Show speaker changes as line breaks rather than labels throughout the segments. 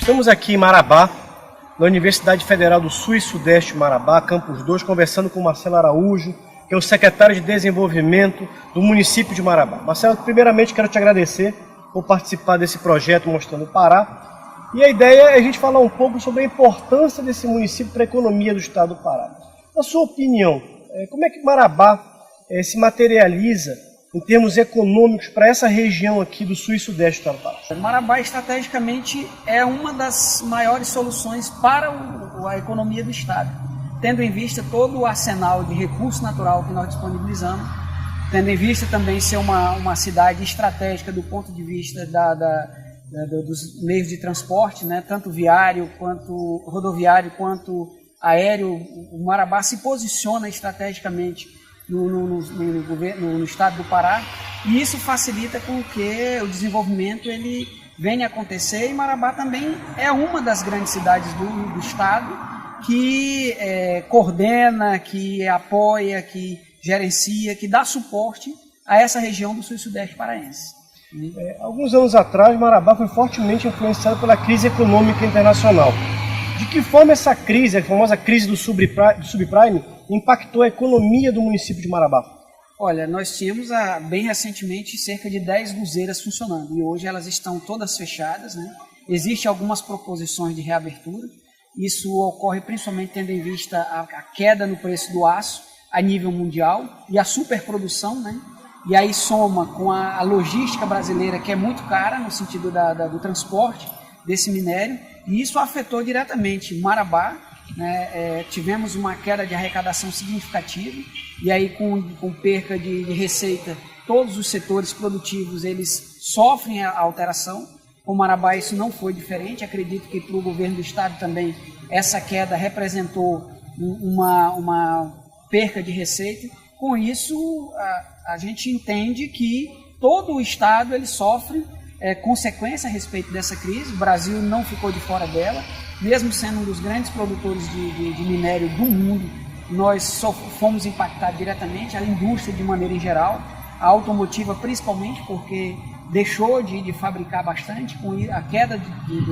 Estamos aqui em Marabá, na Universidade Federal do Sul e Sudeste Marabá, Campus 2, conversando com o Marcelo Araújo, que é o secretário de Desenvolvimento do município de Marabá. Marcelo, primeiramente quero te agradecer por participar desse projeto Mostrando o Pará. E a ideia é a gente falar um pouco sobre a importância desse município para a economia do estado do Pará. Na sua opinião, como é que Marabá se materializa em termos econômicos para essa região aqui do sul e sudeste do estado do Pará?
Marabá, estrategicamente, é uma das maiores soluções para a economia do estado, tendo em vista todo o arsenal de recurso natural que nós disponibilizamos, tendo em vista também ser uma cidade estratégica do ponto de vista dos meios de transporte, né, tanto viário, quanto rodoviário, quanto aéreo. O Marabá se posiciona estrategicamente no estado do Pará, e isso facilita com que o desenvolvimento ele venha a acontecer. E Marabá também é uma das grandes cidades do estado que coordena, que apoia, que gerencia, que dá suporte a essa região do sul e sudeste paraense.
Alguns anos atrás, Marabá foi fortemente influenciado pela crise econômica internacional. De que forma essa crise, a famosa crise do subprime, impactou a economia do município de Marabá?
Olha, nós tínhamos bem recentemente cerca de 10 luzeiras funcionando, e hoje elas estão todas fechadas, né? Existem algumas proposições de reabertura. Isso ocorre principalmente tendo em vista a queda no preço do aço a nível mundial e a superprodução, né? E aí soma com a logística brasileira, que é muito cara no sentido do transporte desse minério, e isso afetou diretamente Marabá, né? Tivemos uma queda de arrecadação significativa, e aí com perca de receita, todos os setores produtivos eles sofrem a alteração. Com Marabá isso não foi diferente. Acredito que para o governo do estado também essa queda representou uma perca de receita. Com isso a gente entende que todo o estado ele sofre consequência a respeito dessa crise. O Brasil não ficou de fora dela, mesmo sendo um dos grandes produtores de minério do mundo. Nós fomos impactados diretamente, a indústria de maneira em geral, a automotiva principalmente, porque deixou de fabricar bastante, com a queda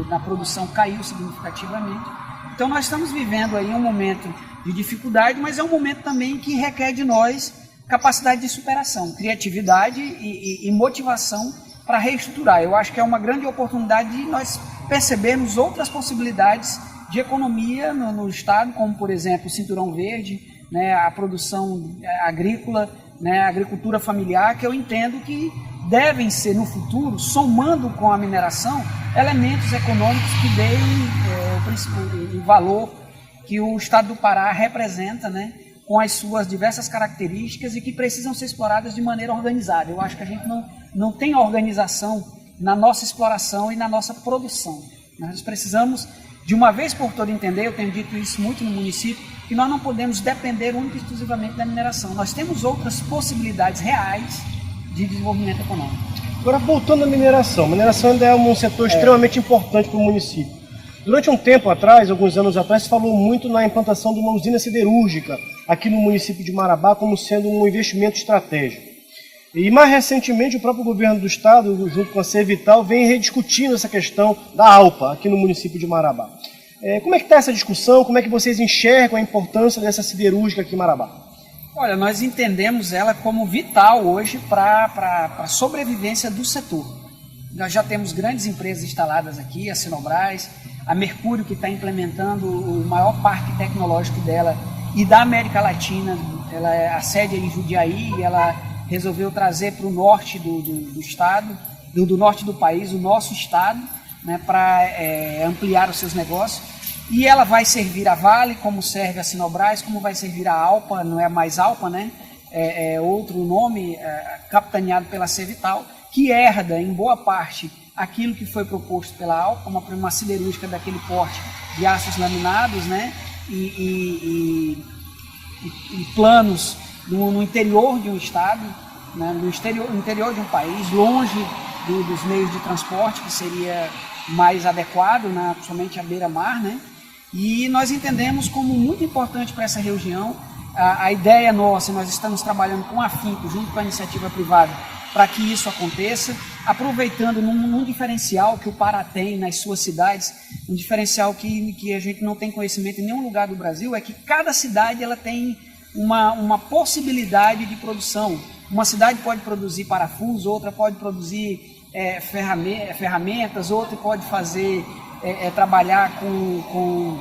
na produção caiu significativamente. Então nós estamos vivendo aí um momento de dificuldade, mas é um momento também que requer de nós capacidade de superação, criatividade e motivação para reestruturar. Eu acho que é uma grande oportunidade de nós percebermos outras possibilidades de economia no estado, como por exemplo o Cinturão Verde, né, a produção agrícola, né, a agricultura familiar, que eu entendo que devem ser no futuro, somando com a mineração, elementos econômicos que deem o valor que o estado do Pará representa, né, com as suas diversas características e que precisam ser exploradas de maneira organizada. Eu acho que a gente não tem organização na nossa exploração e na nossa produção. Nós precisamos, de uma vez por todas, entender, eu tenho dito isso muito no município, que nós não podemos depender única e exclusivamente da mineração. Nós temos outras possibilidades reais de desenvolvimento econômico.
Agora, voltando à mineração. A mineração ainda é um setor extremamente importante para o município. Durante um tempo atrás, alguns anos atrás, se falou muito na implantação de uma usina siderúrgica aqui no município de Marabá como sendo um investimento estratégico. E mais recentemente o próprio governo do estado, junto com a Servital, vem rediscutindo essa questão da ALPA aqui no município de Marabá. Como é que está essa discussão? Como é que vocês enxergam a importância dessa siderúrgica aqui em Marabá?
Olha, nós entendemos ela como vital hoje para a sobrevivência do setor. Nós já temos grandes empresas instaladas aqui, a Sinobras, a Mercúrio, que está implementando o maior parque tecnológico dela e da América Latina. Ela é a sede em Jundiaí e ela resolveu trazer para o norte do estado, do norte do país, o nosso estado, né, para ampliar os seus negócios. E ela vai servir a Vale, como serve a Sinobras, como vai servir a Alpa, não é mais Alpa, né? É outro nome, capitaneado pela Servital, que herda em boa parte aquilo que foi proposto pela Alpa, uma siderúrgica daquele porte de aços laminados, né? E planos no interior de um estado, né? no interior de um país, longe dos meios de transporte, que seria mais adequado, né? Principalmente à beira-mar, né? E nós entendemos como muito importante para essa região a ideia nossa. Nós estamos trabalhando com afinco, junto com a iniciativa privada, para que isso aconteça. aproveitando num diferencial que o Pará tem nas suas cidades, um diferencial que a gente não tem conhecimento em nenhum lugar do Brasil, é que cada cidade ela tem uma possibilidade de produção. Uma cidade pode produzir parafuso, outra pode produzir ferramentas, outra pode fazer trabalhar com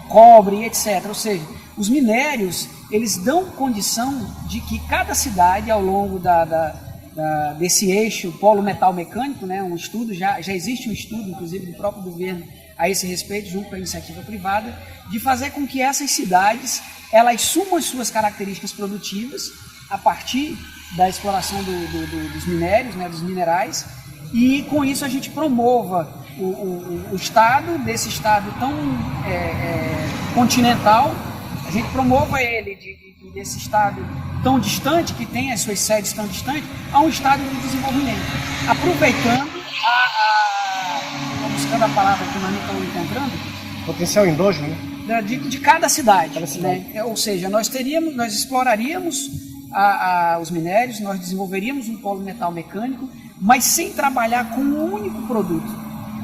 cobre, etc. Ou seja, os minérios eles dão condição de que cada cidade, ao longo desse eixo polo metal mecânico, né, um estudo, já existe um estudo, inclusive do próprio governo a esse respeito, junto com a iniciativa privada, de fazer com que essas cidades elas sumam as suas características produtivas a partir da exploração dos minérios, né, dos minerais, e com isso a gente promova o estado, desse estado tão continental, a gente promova ele desse estado tão distante, que tem as suas sedes tão distantes, a um estado de desenvolvimento, aproveitando buscando a palavra que nós não estamos encontrando,
potencial endógeno, né?
De cada cidade. Né? Ou seja, nós exploraríamos os minérios, nós desenvolveríamos um polo metal mecânico, mas sem trabalhar com um único produto,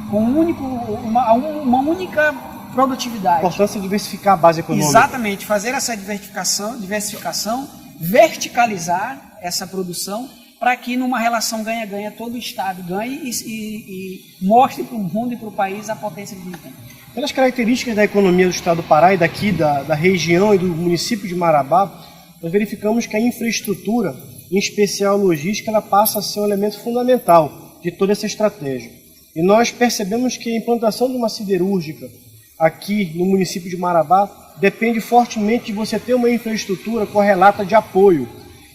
com uma única produtividade.
A importância de diversificar a base econômica.
Exatamente, fazer essa diversificação, verticalizar essa produção, para que numa relação ganha-ganha todo o Estado ganhe e mostre para o mundo e para o país a potência que ele tem.
Pelas características da economia do Estado do Pará e daqui da região e do município de Marabá, nós verificamos que a infraestrutura, em especial a logística, ela passa a ser um elemento fundamental de toda essa estratégia. E nós percebemos que a implantação de uma siderúrgica aqui no município de Marabá depende fortemente de você ter uma infraestrutura correlata de apoio.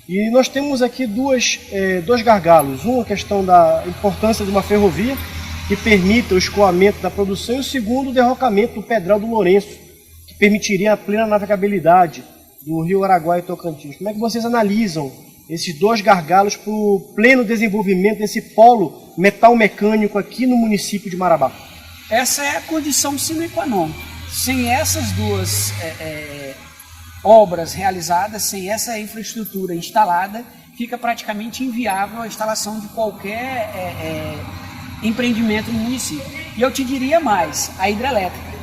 E nós temos aqui dois gargalos. Um, a questão da importância de uma ferrovia que permita o escoamento da produção, e o segundo, o derrocamento do Pedral do Lourenço, que permitiria a plena navegabilidade do Rio Araguaia e Tocantins. Como é que vocês analisam esses dois gargalos para o pleno desenvolvimento desse polo metal mecânico aqui no município de Marabá?
Essa é a condição sine qua non. Sem essas duas obras realizadas, sem essa infraestrutura instalada, fica praticamente inviável a instalação de qualquer empreendimento no município. E eu te diria mais, a hidrelétrica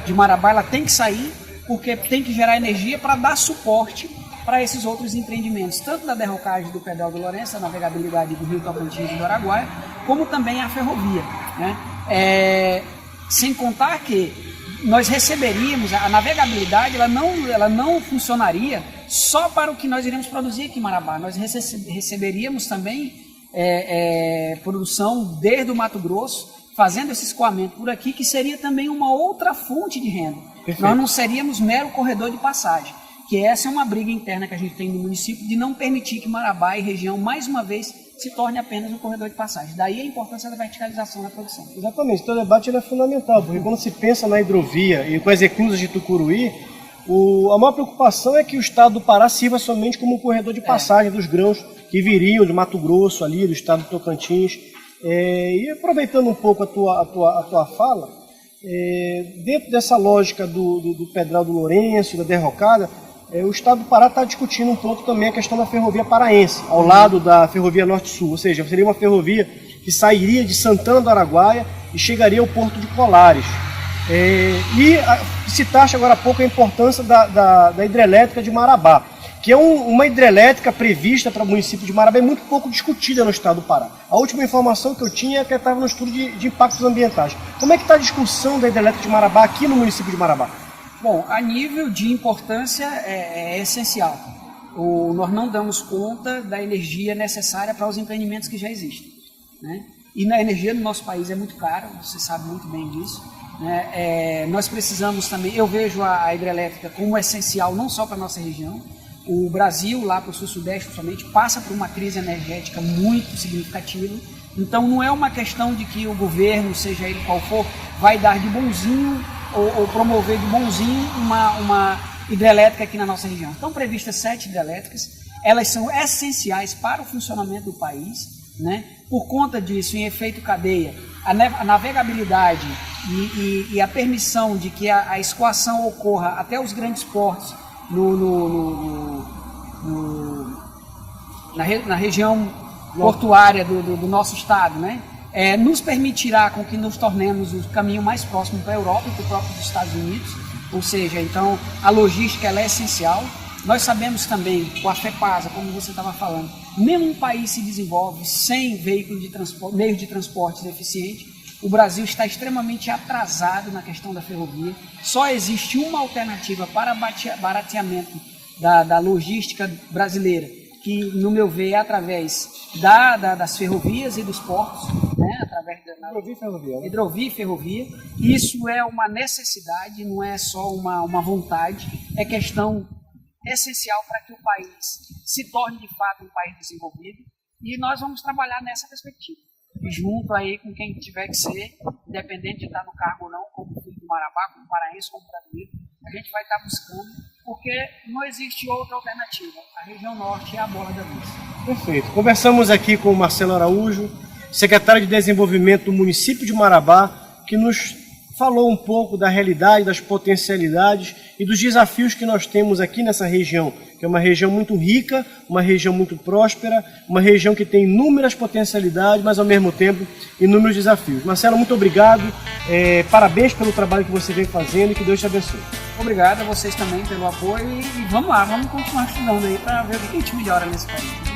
de Marabá, ela tem que sair, porque tem que gerar energia para dar suporte para esses outros empreendimentos, tanto da derrocagem do Pedral do Lourenço, a navegabilidade do Rio Tocantins e do Araguaia, como também a ferrovia, né? Sem contar que nós receberíamos, a navegabilidade ela não funcionaria só para o que nós iremos produzir aqui em Marabá, nós receberíamos também produção desde o Mato Grosso, fazendo esse escoamento por aqui, que seria também uma outra fonte de renda. Perfeito. Nós não seríamos mero corredor de passagem, que essa é uma briga interna que a gente tem no município de não permitir que Marabá e região, mais uma vez, se torne apenas um corredor de passagem. Daí a importância da verticalização da produção. Exatamente, então o debate é fundamental, porque quando se pensa na hidrovia e com as reclusas de Tucuruí, a maior preocupação é que o estado do Pará sirva somente como um corredor de passagem dos grãos que viriam do Mato Grosso, ali, do estado do Tocantins. E aproveitando um pouco a tua fala, dentro dessa lógica do Pedral do Lourenço, da derrocada, o estado do Pará está discutindo um pouco também a questão da ferrovia paraense, ao lado da ferrovia Norte-Sul, ou seja, seria uma ferrovia que sairia de Santana do Araguaia e chegaria ao porto de Colares. Citaste agora há pouco a importância da hidrelétrica de Marabá, que é uma hidrelétrica prevista para o município de Marabá, é muito pouco discutida no estado do Pará. A última informação que eu tinha é que estava no estudo de impactos ambientais. Como é que está a discussão da hidrelétrica de Marabá aqui no município de Marabá? Bom, a nível de importância é essencial. Nós não damos conta da energia necessária para os empreendimentos que já existem, né? E a energia no nosso país é muito cara, você sabe muito bem disso, né? Nós precisamos também, eu vejo a hidrelétrica como essencial não só para a nossa região. O Brasil, lá para o sul-sudeste, principalmente, passa por uma crise energética muito significativa. Então, não é uma questão de que o governo, seja ele qual for, vai dar de bonzinho ou promover de bonzinho uma hidrelétrica aqui na nossa região. Estão previstas 7 hidrelétricas, elas são essenciais para o funcionamento do país, né? Por conta disso, em efeito cadeia, a navegabilidade e a permissão de que a escoação ocorra até os grandes portos na região portuária do nosso estado, né? Nos permitirá com que nos tornemos o caminho mais próximo para a Europa e para os próprios Estados Unidos, ou seja, então a logística ela é essencial. Nós sabemos também, com a FEPASA, como você estava falando, nenhum país se desenvolve sem veículo de transporte, meios de transporte eficientes. O Brasil está extremamente atrasado na questão da ferrovia. Só existe uma alternativa para barateamento da logística brasileira, que, no meu ver, é através das ferrovias e dos portos, né? Através da hidrovia e ferrovia. Isso é uma necessidade, não é só uma vontade, é questão essencial para que o país se torne de fato um país desenvolvido, e nós vamos trabalhar nessa perspectiva, junto aí com quem tiver que ser, independente de estar no cargo ou não, como filho do Marabá, como paraense, como brasileiro, a gente vai estar buscando, porque não existe outra alternativa. A região norte é a bola da vez.
Perfeito. Conversamos aqui com o Marcelo Araújo, secretário de Desenvolvimento do município de Marabá, que nos falou um pouco da realidade, das potencialidades e dos desafios que nós temos aqui nessa região, que é uma região muito rica, uma região muito próspera, uma região que tem inúmeras potencialidades, mas ao mesmo tempo inúmeros desafios. Marcelo, muito obrigado, parabéns pelo trabalho que você vem fazendo e que Deus te abençoe.
Obrigado a vocês também pelo apoio e vamos lá, vamos continuar estudando aí para ver o que a gente melhora nesse país.